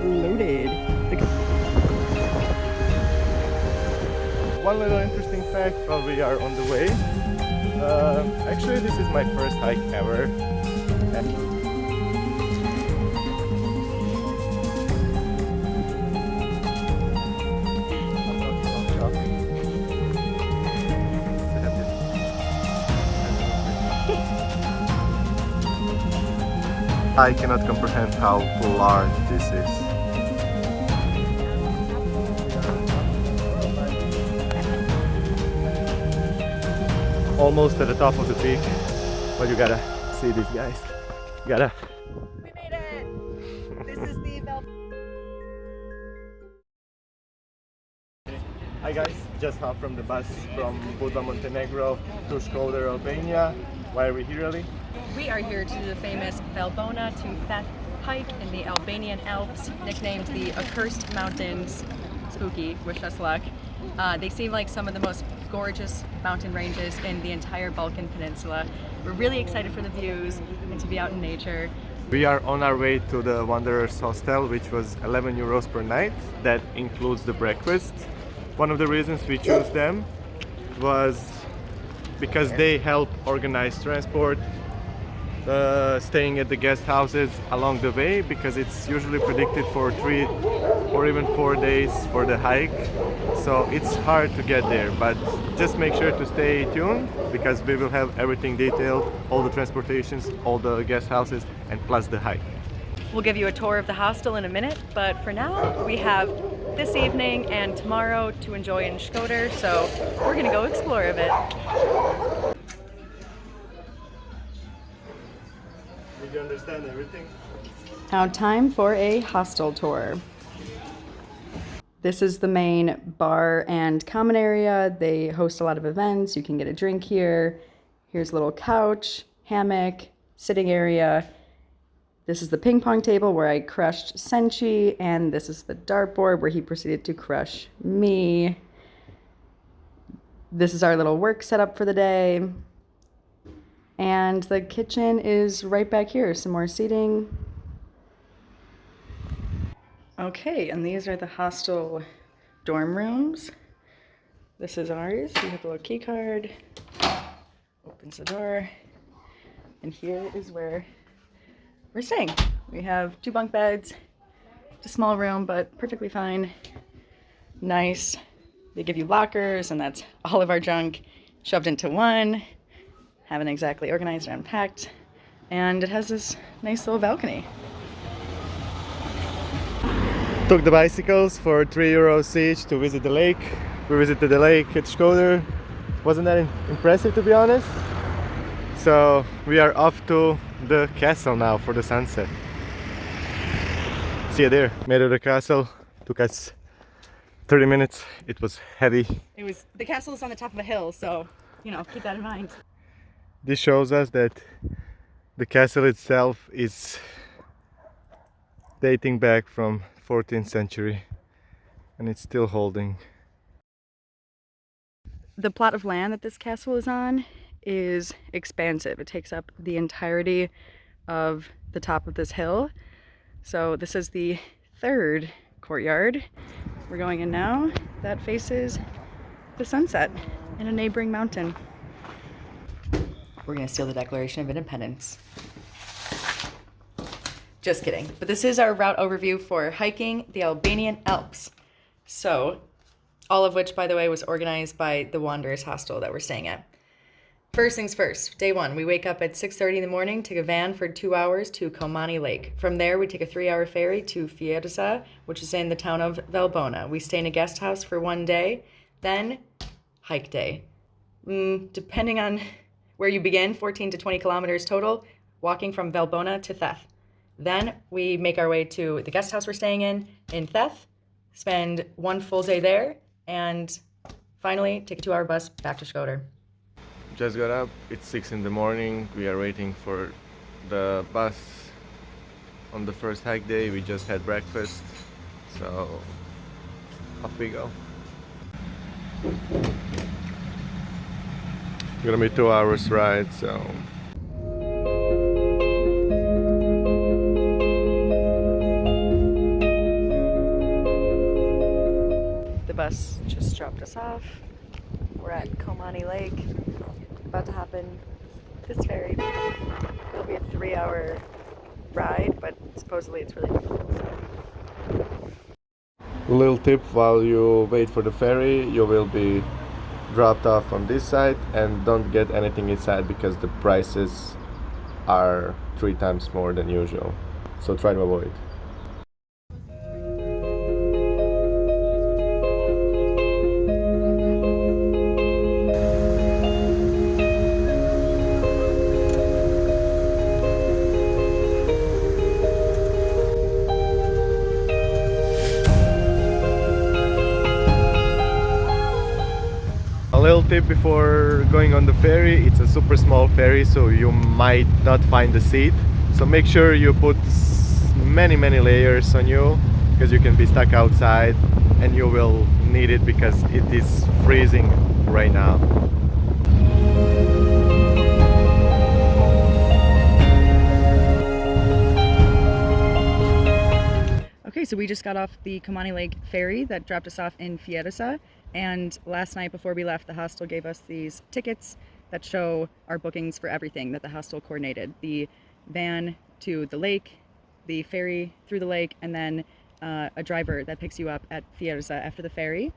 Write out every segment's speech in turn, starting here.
loaded. One little interesting fact while we are on the way. Actually, this is my first hike ever. I cannot comprehend how large this is. Almost at the top of the peak, but you gotta see these guys. You gotta. We made it! This is the Hi guys, just hopped from the bus from Budva, Montenegro to Shkoder, Albania. Why are we here, really? We are here to do the famous Valbona-Theth Pass hike in the Albanian Alps, nicknamed the Accursed Mountains. Spooky, wish us luck. They seem like some of the most gorgeous mountain ranges in the entire Balkan Peninsula. We're really excited for the views and to be out in nature. We are on our way to the Wanderers Hostel, which was 11 euros per night. That includes the breakfast. One of the reasons we chose them was because they help organize transport, staying at the guest houses along the way, because it's usually predicted for 3 or even 4 days for the hike, so it's hard to get there, but just make sure to stay tuned because we will have everything detailed, all the transportations, all the guest houses, and plus the hike. We'll give you a tour of the hostel in a minute, but for now we have this evening and tomorrow to enjoy in Shkoder, so we're gonna go explore a bit. Did you understand everything? Now time for a hostel tour. This is the main bar and common area. They host a lot of events. You can get a drink here. Here's a little couch, hammock, sitting area. This is the ping pong table where I crushed Senchi, and this is the dartboard where he proceeded to crush me. This is our little work setup for the day. And the kitchen is right back here, some more seating. Okay, and these are the hostel dorm rooms. This is ours. We have a little key card. Opens the door. And here is where we're staying. We have 2 bunk beds. It's a small room, but perfectly fine. Nice. They give you lockers, and that's all of our junk shoved into one. Haven't exactly organized or unpacked. And it has this nice little balcony. Took the bicycles for 3 euros each to visit the lake. We visited the lake at Shkoder. Wasn't that impressive, to be honest? So we are off to the castle now for the sunset. See you there. Made it to the castle. Took us 30 minutes. It was heavy. The castle is on the top of a hill, so, you know, keep that in mind. This shows us that the castle itself is dating back from 14th century and it's still holding. The plot of land that this castle is on is expansive. It takes up the entirety of the top of this hill. So this is the 3rd courtyard. We're going in now. That faces the sunset and a neighboring mountain. We're gonna steal the Declaration of Independence. Just kidding. But this is our route overview for hiking the Albanian Alps. So, all of which, by the way, was organized by the Wanderers Hostel that we're staying at. First things first, day 1, we wake up at 6:30 in the morning, take a van for 2 hours to Komani Lake. From there, we take a 3-hour ferry to Fiedza, which is in the town of Valbona. We stay in a guest house for 1 day, then hike day. Depending on where you begin, 14 to 20 kilometers total, walking from Valbona-Theth. Then we make our way to the guest house we're staying in Theth, spend 1 full day there, and finally take a 2-hour bus back to Shkoder. Just got up, it's 6 in the morning, we are waiting for the bus on the first hike day. We just had breakfast, so off we go. Gonna be 2 hours ride, so bus just dropped us off. We're at Komani Lake, about to hop in this ferry. It'll be a 3-hour ride, but supposedly it's really beautiful. Little tip, while you wait for the ferry, you will be dropped off on this side, and don't get anything inside because the prices are 3 times more than usual. So try to avoid. A little tip before going on the ferry, it's a super small ferry, so you might not find a seat. So make sure you put many layers on you, because you can be stuck outside and you will need it because it is freezing right now. Okay, so we just got off the Komani Lake ferry that dropped us off in Fieresa, and last night before we left, the hostel gave us these tickets that show our bookings for everything that the hostel coordinated. The van to the lake, the ferry through the lake, and then a driver that picks you up at Fieresa after the ferry.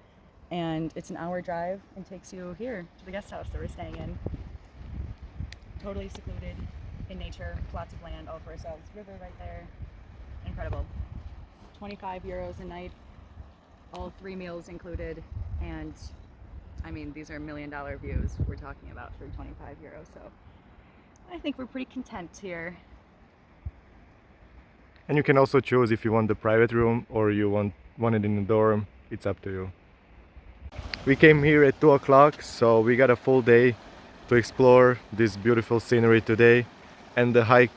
And it's an hour drive and takes you here to the guest house that we're staying in. Totally secluded in nature, lots of land all for ourselves. River right there. Incredible. 25 euros a night, all 3 meals included, and I mean, these are $1 million views we're talking about for 25 euros, so I think we're pretty content here. And you can also choose if you want the private room or you want it in the dorm. It's up to you. We came here at 2 o'clock, so we got a full day to explore this beautiful scenery today, and the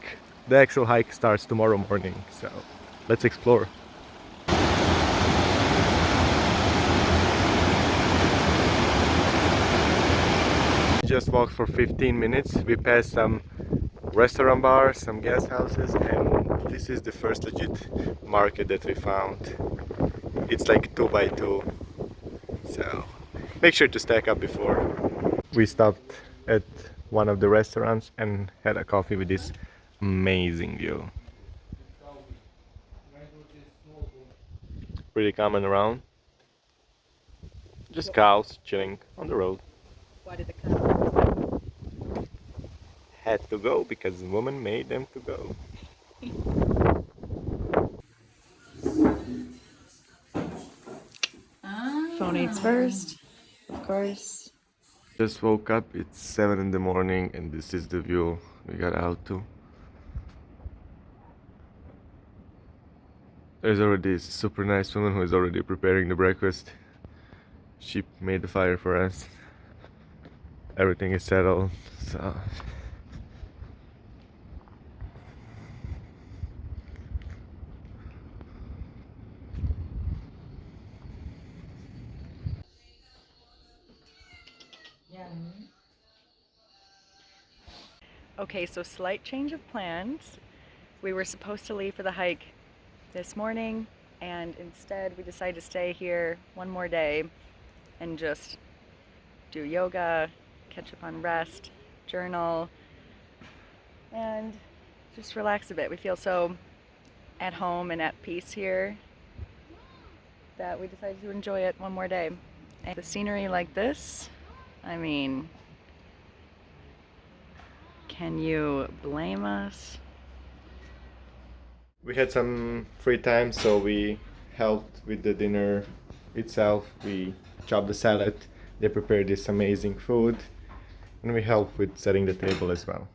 actual hike starts tomorrow morning, so let's explore. Just walked for 15 minutes. We passed some restaurant bars, some guest houses, and this is the first legit market that we found. It's like 2 by 2, so make sure to stack up before. We stopped at one of the restaurants and had a coffee with this amazing view. Pretty common around. Just cows chilling on the road. Why did the cow? Had to go because the woman made them to go. Phone eats first, of course. Just woke up, it's 7 in the morning, and this is the view we got out to. There's already a super nice woman who is already preparing the breakfast. She made the fire for us. Everything is settled, so... Okay, so slight change of plans. We were supposed to leave for the hike this morning, and instead we decided to stay here one more day and just do yoga, catch up on rest, journal, and just relax a bit. We feel so at home and at peace here that we decided to enjoy it one more day. And the scenery like this, I mean, can you blame us? We had some free time, so we helped with the dinner itself. We chopped the salad, they prepared this amazing food, and we helped with setting the table as well.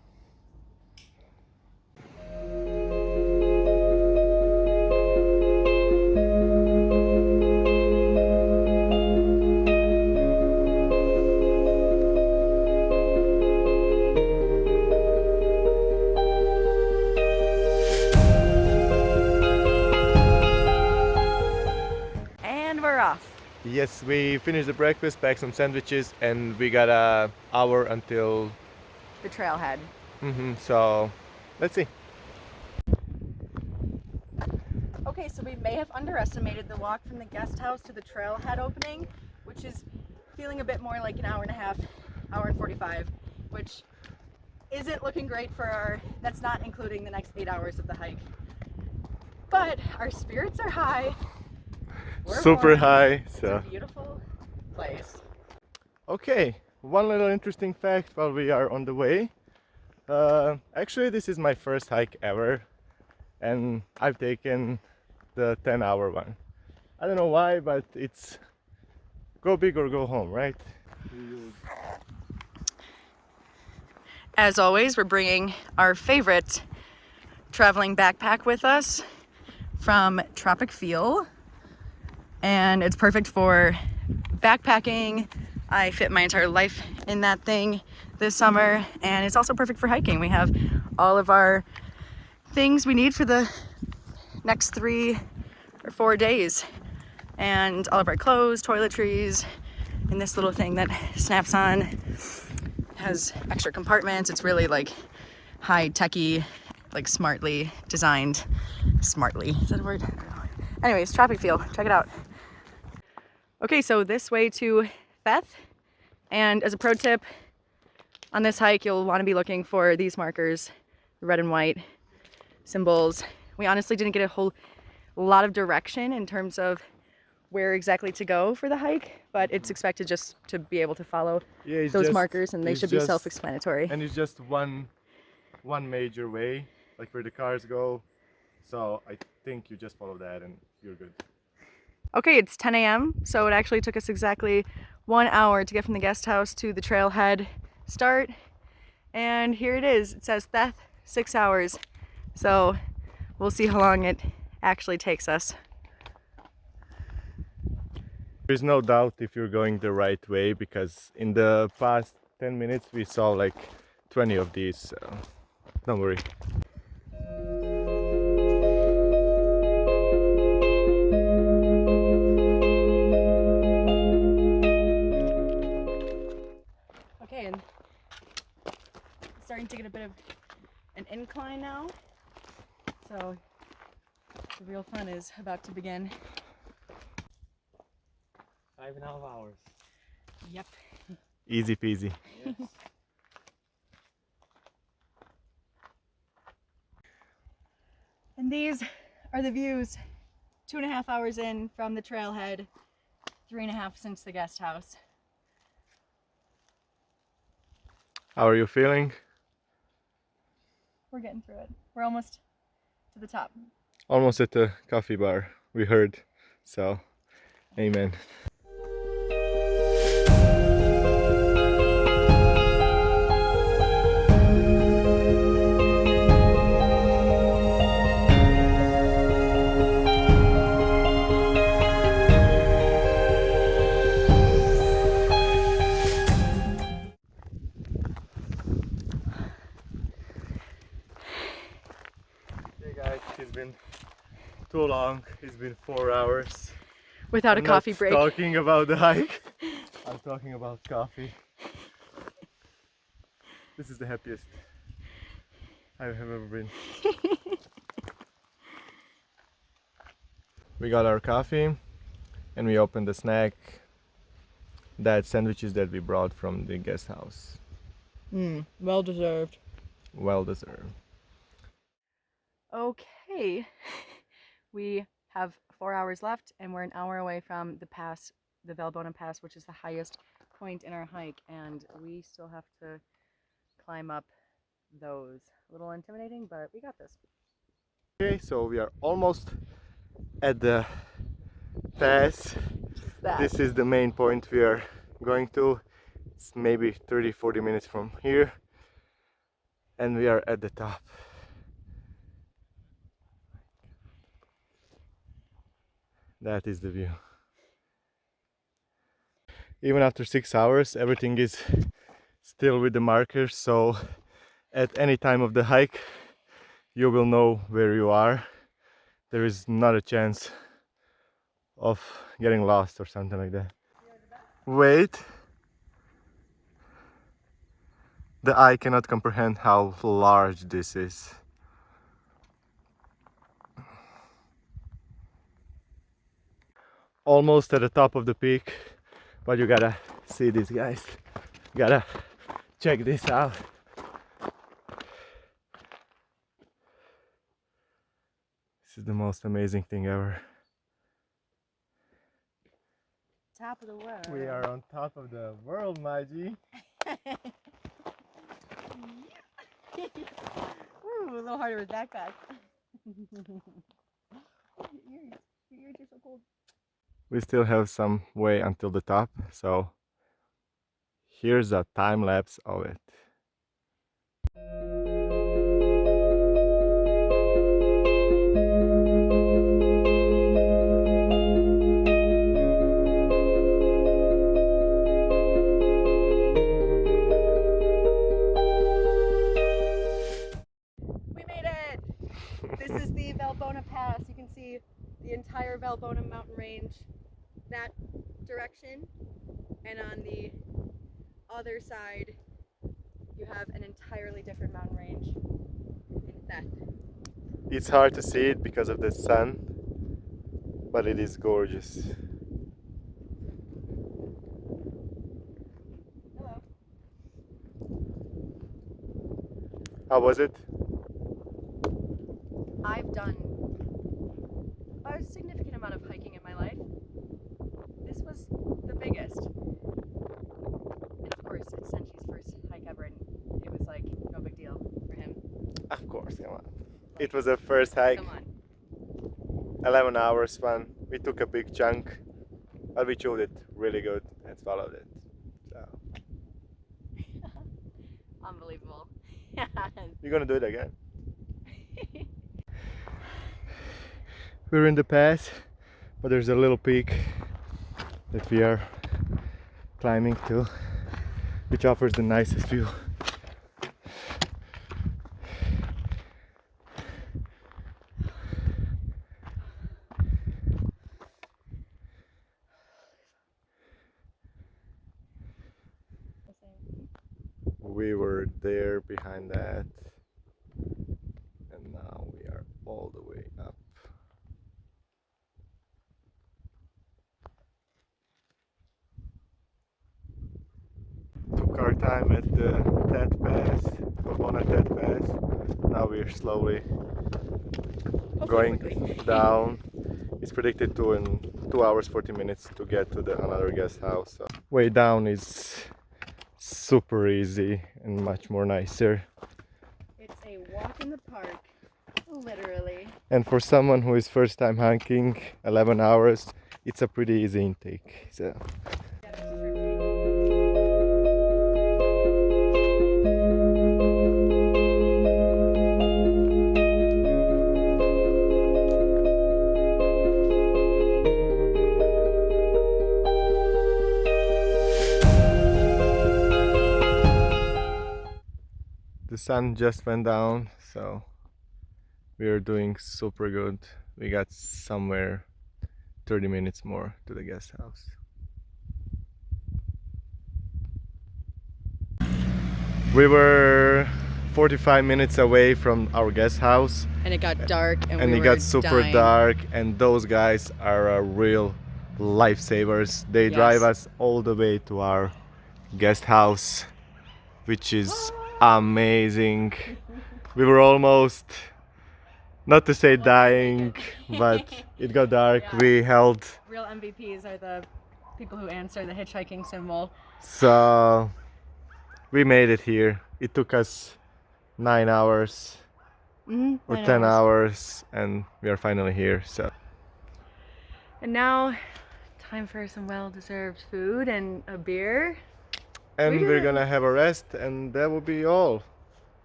Yes, we finished the breakfast, packed some sandwiches, and we got an hour until The trailhead. So let's see. Okay, Okay, so we may have underestimated the walk from the guest house to the trailhead opening, which is feeling a bit more like an hour and a half, hour and 45, which isn't looking great for that's not including the next 8 hours of the hike. But our spirits are high. We're super warm. high. It's So a beautiful place. okay, one little interesting fact while we are on the way. Actually, this is my first hike ever, and I've taken the 10-hour one. I don't know why, but it's go big or go home, right? As always, we're bringing our favorite traveling backpack with us from Tropic Feel, and it's perfect for backpacking. I fit my entire life in that thing this summer, and it's also perfect for hiking. We have all of our things we need for the next 3 or 4 days, and all of our clothes, toiletries, and this little thing that snaps on. Has extra compartments. It's really like high techy, like smartly designed. Smartly, is that a word? I don't know. Anyways, Tropic Feel, check it out. Okay, so this way to Theth, and as a pro tip on this hike, you'll want to be looking for these markers, the red and white symbols. We honestly didn't get a whole lot of direction in terms of where exactly to go for the hike, but it's expected just to be able to follow those markers, and they should be self-explanatory. And it's just one major way, like where the cars go. So I think you just follow that and you're good. Okay, it's 10 a.m. so it actually took us exactly 1 hour to get from the guest house to the trailhead start, and here it is. It says Theth, 6 hours, so we'll see how long it actually takes us. There's no doubt if you're going the right way, because in the past 10 minutes we saw like 20 of these, so don't worry. Okay, and starting to get a bit of an incline now, so the real fun is about to begin. 5.5 hours. Yep. Easy peasy. Yes. And these are the views 2.5 hours in from the trailhead, 3.5 since the guest house. How are you feeling? We're getting through it. We're almost to the top. Almost at the coffee bar, we heard, so amen. Hey guys, it's been too long. It's been 4 hours. Without a coffee break. I'm not talking about the hike. I'm talking about coffee. This is the happiest I have ever been. We got our coffee and we opened the snack. That sandwiches that we brought from the guest house. Well deserved. Well deserved. Okay. We have 4 hours left, and we're an hour away from the pass, the Valbona Pass, which is the highest point in our hike, and we still have to climb up those. A little intimidating, but we got this. Okay, so we are almost at the pass. This is the main point we are going to. It's maybe 30-40 minutes from here, and we are at the top. That is the view. Even after 6 hours, everything is still with the markers, so at any time of the hike you will know where you are. There is not a chance of getting lost or something like that. Wait. The eye cannot comprehend how large this is. almost at the top of the peak, but you gotta see these guys. Gotta check this out. This is the most amazing thing ever. Top of the world. We are on top of the world, my G. Ooh, a little harder with backpack. Your ears are so cold. We still have some way until the top, so here's a time lapse of it. We made it! This is the Valbona Pass. You can see the entire Valbona mountain range that direction, and on the other side you have an entirely different mountain range in Theth. It's hard to see it because of the sun, but it is gorgeous. Hello. How was it? I've done a significant amount of hiking in my life. This was the biggest. And of course, it's Senchi's first hike ever, and it was like no big deal for him. Of course, come on. It was a first hike. Come on. 11 hours fun. We took a big chunk, but we chewed it really good and swallowed it. So. Unbelievable. You're gonna do it again? We're in the pass, but there's a little peak that we are climbing to, which offers the nicest view. We were there behind that, and now we are all the way up. Took our time at the Theth Pass, Valbona-Theth Pass. Now we're slowly going down. It's predicted to in 2 hours 40 minutes to get to the another guest house. So way down is super easy and much more nicer. It's a walk in the park, literally. And for someone who is first time hiking 11 hours, it's a pretty easy intake. So the sun just went down, so we are doing super good. We got somewhere 30 minutes more to the guest house. We were 45 minutes away from our guest house, And it got dark, and and we it were got super dying. dark, and those guys are real lifesavers. They Yes. drive us all the way to our guest house, which is amazing. We were almost, not to say dying, but it got dark. Yeah. We held, Real MVPs are the people who answer the hitchhiking symbol. so we made it here. It took us 9 hours or 10 hours, and we are finally here. So And now, time for some well-deserved food and a beer. and We we're did it. gonna have a rest, and that will be all.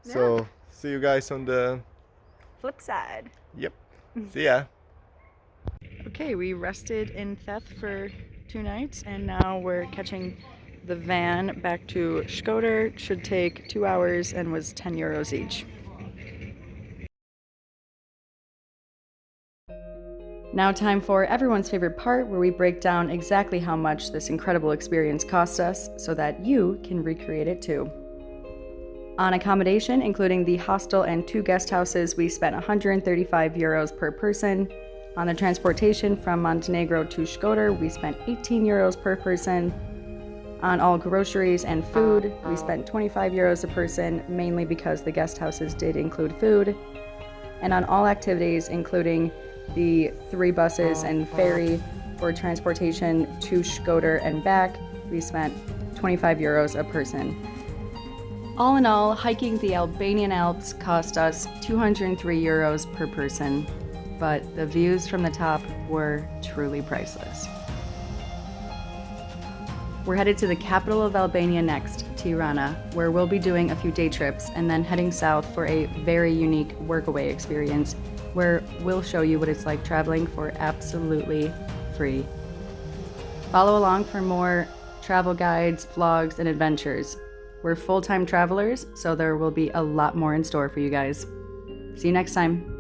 So see you guys on the Flip side. yep. See ya. Okay, we rested in Theth for 2 nights, and now we're catching the van back to Shkoder. Should take 2 hours and was 10 euros each. Now time for everyone's favorite part, where we break down exactly how much this incredible experience cost us so that you can recreate it too. On accommodation, including the hostel and 2 guest houses, we spent 135 euros per person. On the transportation from Montenegro to Shkoder, we spent 18 euros per person. On all groceries and food, we spent 25 euros a person, mainly because the guest houses did include food. And on all activities, including the 3 buses and ferry for transportation to Shkoder and back, we spent 25 euros a person. All in all, hiking the Albanian Alps cost us 203 euros per person, but the views from the top were truly priceless. We're headed to the capital of Albania next, Tirana, where we'll be doing a few day trips and then heading south for a very unique workaway experience where we'll show you what it's like traveling for absolutely free. Follow along for more travel guides, vlogs, and adventures. We're full-time travelers, so there will be a lot more in store for you guys. See you next time.